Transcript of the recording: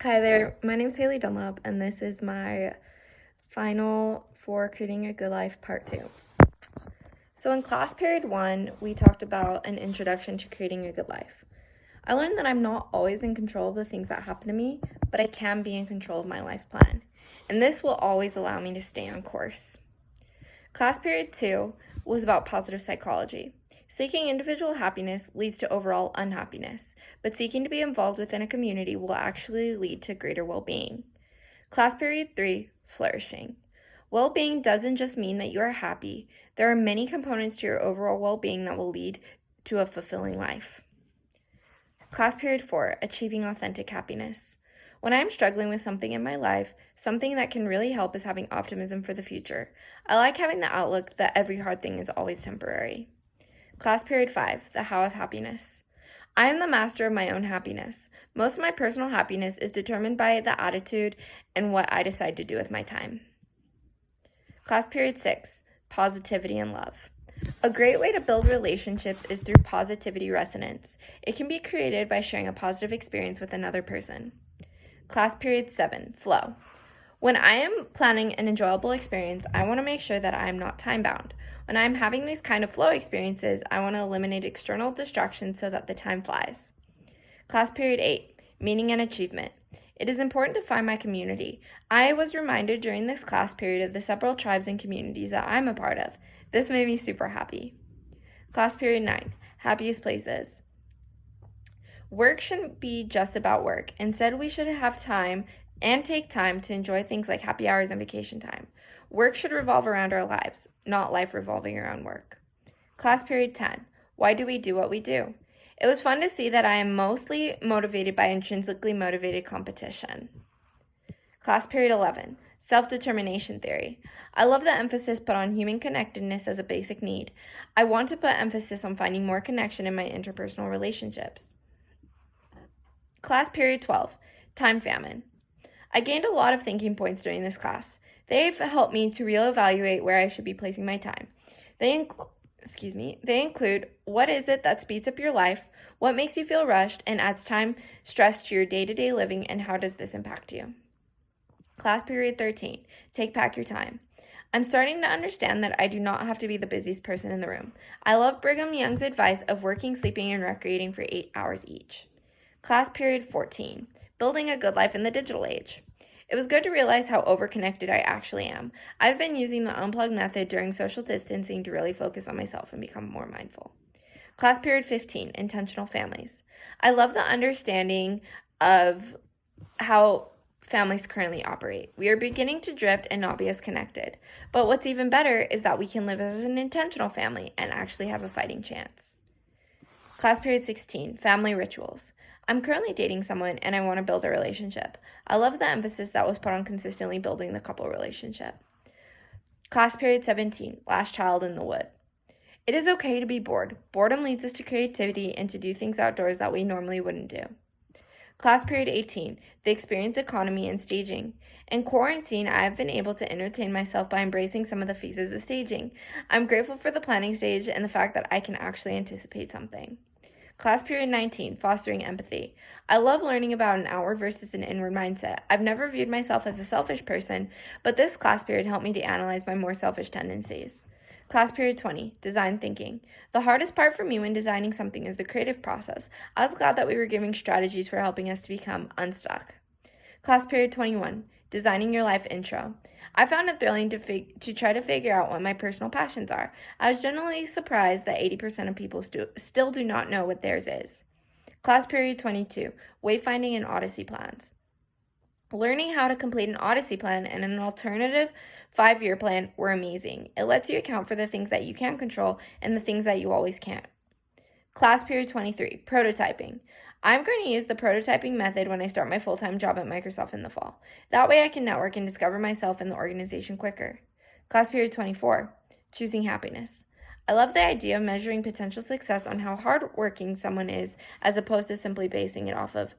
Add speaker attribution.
Speaker 1: Hi there, my name is Haley Dunlop, and this is my final for Creating a Good Life Part 2. So in class period 1, we talked about an introduction to creating a good life. I learned that I'm not always in control of the things that happen to me, but I can be in control of my life plan, and this will always allow me to stay on course. Class period 2 was about positive psychology. Seeking individual happiness leads to overall unhappiness, but seeking to be involved within a community will actually lead to greater well-being. Class period 3, flourishing. Well-being doesn't just mean that you are happy. There are many components to your overall well-being that will lead to a fulfilling life. Class period 4, achieving authentic happiness. When I'm struggling with something in my life, something that can really help is having optimism for the future. I like having the outlook that every hard thing is always temporary. Class period 5, the how of happiness. I am the master of my own happiness. Most of my personal happiness is determined by the attitude and what I decide to do with my time. Class period 6, positivity and love. A great way to build relationships is through positivity resonance. It can be created by sharing a positive experience with another person. Class period 7, flow. When I am planning an enjoyable experience, I want to make sure that I am not time-bound. When I'm having these kind of flow experiences, I want to eliminate external distractions so that the time flies. Class period 8, meaning and achievement. It is important to find my community. I was reminded during this class period of the several tribes and communities that I'm a part of. This made me super happy. Class period 9, happiest places. Work shouldn't be just about work. Instead, we should have time and take time to enjoy things like happy hours and vacation time. Work should revolve around our lives, not life revolving around work. Class period 10, why do we do what we do? It was fun to see that I am mostly motivated by intrinsically motivated competition. Class period 11, self-determination theory. I love the emphasis put on human connectedness as a basic need. I want to put emphasis on finding more connection in my interpersonal relationships. Class period 12, time famine. I gained a lot of thinking points during this class. They've helped me to reevaluate where I should be placing my time. They include what is it that speeds up your life, what makes you feel rushed and adds time, stress to your day-to-day living, and how does this impact you? Class period 13, take back your time. I'm starting to understand that I do not have to be the busiest person in the room. I love Brigham Young's advice of working, sleeping, and recreating for 8 hours each. Class period 14, building a good life in the digital age. It was good to realize how overconnected I actually am. I've been using the unplug method during social distancing to really focus on myself and become more mindful. Class period 15, intentional families. I love the understanding of how families currently operate. We are beginning to drift and not be as connected. But what's even better is that we can live as an intentional family and actually have a fighting chance. Class period 16, family rituals. I'm currently dating someone and I want to build a relationship. I love the emphasis that was put on consistently building the couple relationship. Class period 17, last child in the wood. It is okay to be bored. Boredom leads us to creativity and to do things outdoors that we normally wouldn't do. Class period 18, the experience economy and staging. In quarantine, I have been able to entertain myself by embracing some of the phases of staging. I'm grateful for the planning stage and the fact that I can actually anticipate something. Class period 19, fostering empathy. I love learning about an outward versus an inward mindset. I've never viewed myself as a selfish person, but this class period helped me to analyze my more selfish tendencies. Class period 20, design thinking. The hardest part for me when designing something is the creative process. I was glad that we were giving strategies for helping us to become unstuck. Class period 21, designing your life intro. I found it thrilling to try to figure out what my personal passions are. I was generally surprised that 80% of people still do not know what theirs is. Class period 22, wayfinding and Odyssey plans. Learning how to complete an Odyssey plan and an alternative 5-year plan were amazing. It lets you account for the things that you can control and the things that you always can't. Class period 23, prototyping. I'm going to use the prototyping method when I start my full-time job at Microsoft in the fall. That way I can network and discover myself in the organization quicker. Class period 24, choosing happiness. I love the idea of measuring potential success on how hardworking someone is as opposed to simply basing it off of